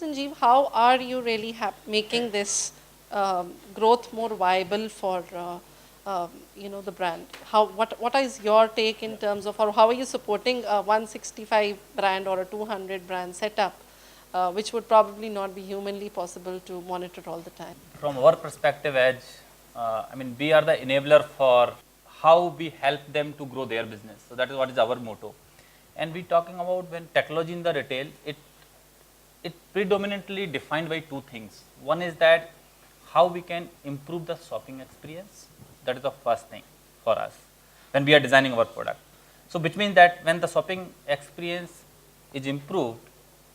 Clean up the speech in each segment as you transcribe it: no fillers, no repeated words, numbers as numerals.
Sanjeev, how are you really making this growth more viable for the brand? What is your take in terms of, or how are you supporting a 165 brand or a 200 brand setup, which would probably not be humanly possible to monitor all the time? From our perspective, we are the enabler for how we help them to grow their business. So that is what is our motto. And we talking about when technology in the retail, it predominantly defined by two things. One is that how we can improve the shopping experience. That is the first thing for us when we are designing our product. So which means that when the shopping experience is improved,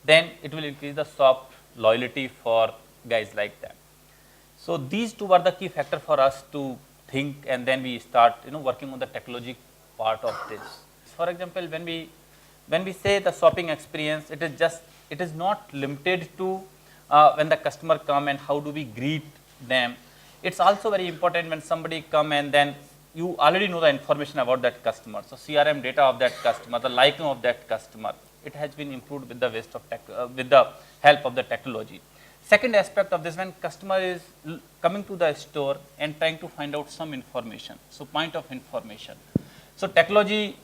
then it will increase the shop loyalty for guys like that. So these two were the key factor for us to think, and then we start working on the technology part of this. For example, when we say the shopping experience, it is not limited to when the customer come and how do we greet them. It's also very important when somebody come and then you already know the information about that customer. So CRM data of that customer, the liking of that customer, it has been improved with the with the help of the technology. Second aspect of this, when customer is coming to the store and trying to find out some information, so point of information. So technology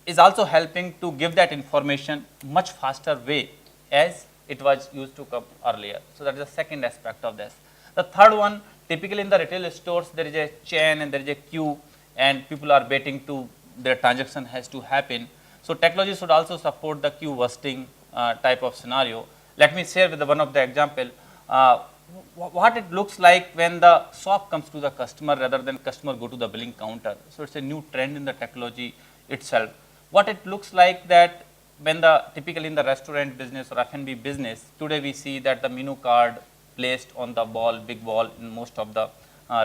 is also helping to give that information much faster way as it was used to come earlier. So that is the second aspect of this. The third one, typically in the retail stores, there is a chain and there is a queue and people are waiting to, their transaction has to happen. So technology should also support the queue busting type of scenario. Let me share with one of the example. What it looks like when the shop comes to the customer rather than customer go to the billing counter. So it's a new trend in the technology itself. What it looks like that when the typically in the restaurant business or F&B business, today we see that the menu card placed on the wall, big wall in most of the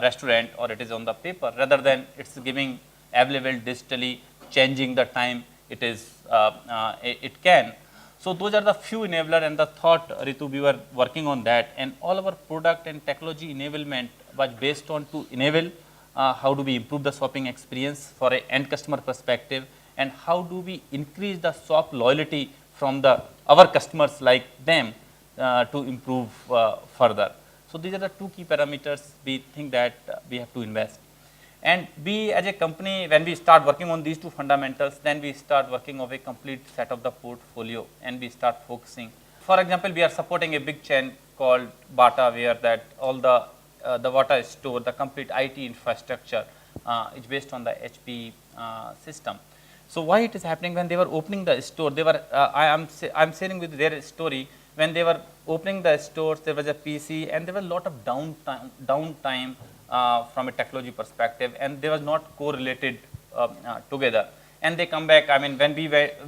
restaurant, or it is on the paper rather than it's giving available digitally, changing the time it can. So those are the few enabler, and the thought, Ritu, we were working on that, and all our product and technology enablement was based on to enable how do we improve the shopping experience for a end customer perspective, and how do we increase the shop loyalty from our customers like them to improve further. So these are the two key parameters we think that we have to invest. And we as a company, when we start working on these two fundamentals, then we start working on a complete set of the portfolio and we start focusing. For example, we are supporting a big chain called Bata, where that all the Bata store, the complete IT infrastructure is based on the HP system. So why it is happening when they were opening the store, they were, I'm sharing with their story, when they were opening the stores, there was a PC and there was a lot of downtime from a technology perspective, and they was not correlated together. And they come back, when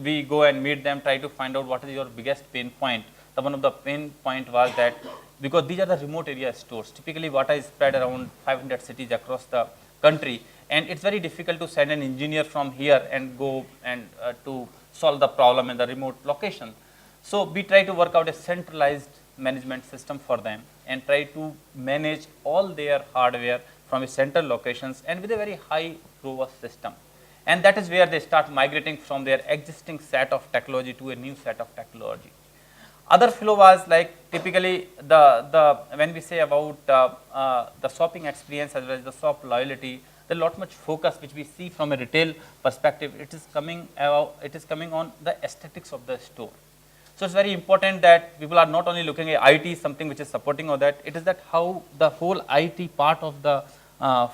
we go and meet them, try to find out what is your biggest pain point. The one of the pain point was that because these are the remote area stores, typically Bata is spread around 500 cities across the country, and it's very difficult to send an engineer from here and go and to solve the problem in the remote location. So we try to work out a centralized management system for them and try to manage all their hardware from a central locations and with a very high robust system. And that is where they start migrating from their existing set of technology to a new set of technology. Other flow was like typically when we say about the shopping experience as well as the shop loyalty, there is lot much focus which we see from a retail perspective. It is coming on the aesthetics of the store. So it's very important that people are not only looking at IT, something which is supporting all that, it is that how the whole IT part of the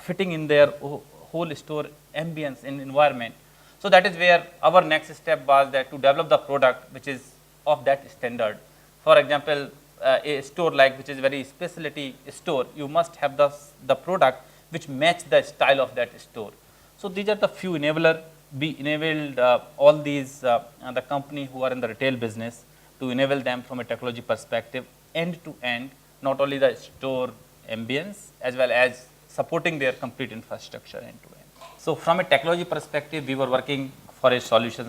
fitting in their whole store ambience and environment. So that is where our next step was that to develop the product which is of that standard. For example, a store like which is very specialty store, you must have the product which match the style of that store. So these are the few enabler. We enabled all these the company who are in the retail business to enable them from a technology perspective end to end, not only the store ambience as well as supporting their complete infrastructure end to end. So from a technology perspective, we were working for a solution.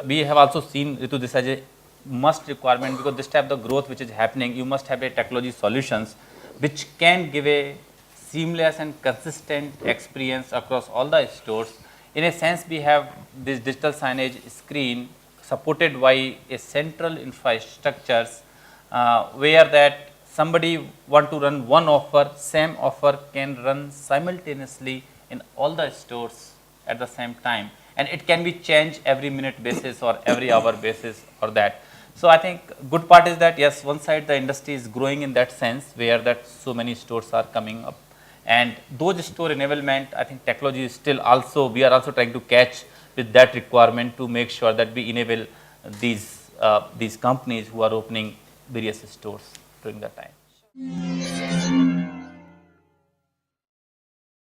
We have also seen Ritu, this as a must requirement, because this type of growth which is happening, you must have a technology solutions which can give a seamless and consistent experience across all the stores. In a sense, we have this digital signage screen supported by a central infrastructures where that somebody want to run one offer, same offer can run simultaneously in all the stores at the same time, and it can be changed every minute basis or every hour basis or that. So I think good part is that yes, one side the industry is growing in that sense where that so many stores are coming up, and those store enablement, I think technology is still also, we are also trying to catch with that requirement to make sure that we enable these companies who are opening various stores during that time.